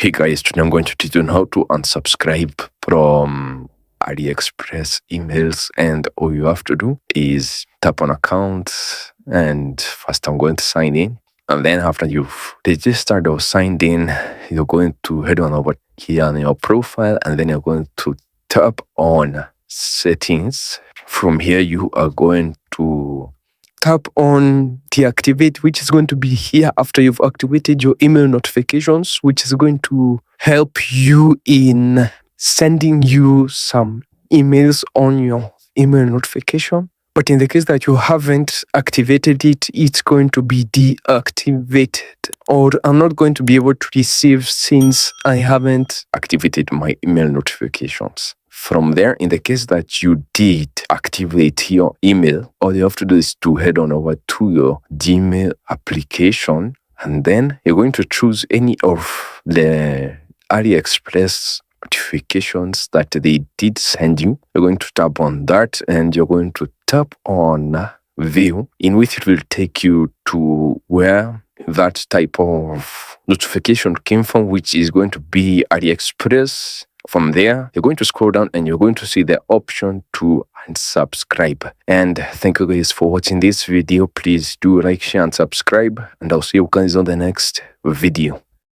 Hey guys, today I'm going to teach you on how to unsubscribe from AliExpress emails, and all you have to do is tap on account, and first I'm going to sign in, and then after you've registered or signed in, you're going to head on over here on your profile, and then you're going to tap on settings. From here you are going to tap on deactivate, which is going to be here after you've activated your email notifications, which is going to help you in sending you some emails on your email notification. But in the case that you haven't activated it, it's going to be deactivated, or I'm not going to be able to receive since I haven't activated my email notifications. From there, in the case that you did activate your email, all you have to do is to head on over to your Gmail application, and then you're going to choose any of the AliExpress notifications that they did send you. You're going to tap on that, and you're going to tap on view, in which it will take you to where that type of notification came from, which is going to be AliExpress. From there, you're going to scroll down and you're going to see the option to unsubscribe. And thank you guys for watching this video. Please do like, share, and subscribe, and I'll see you guys on the next video.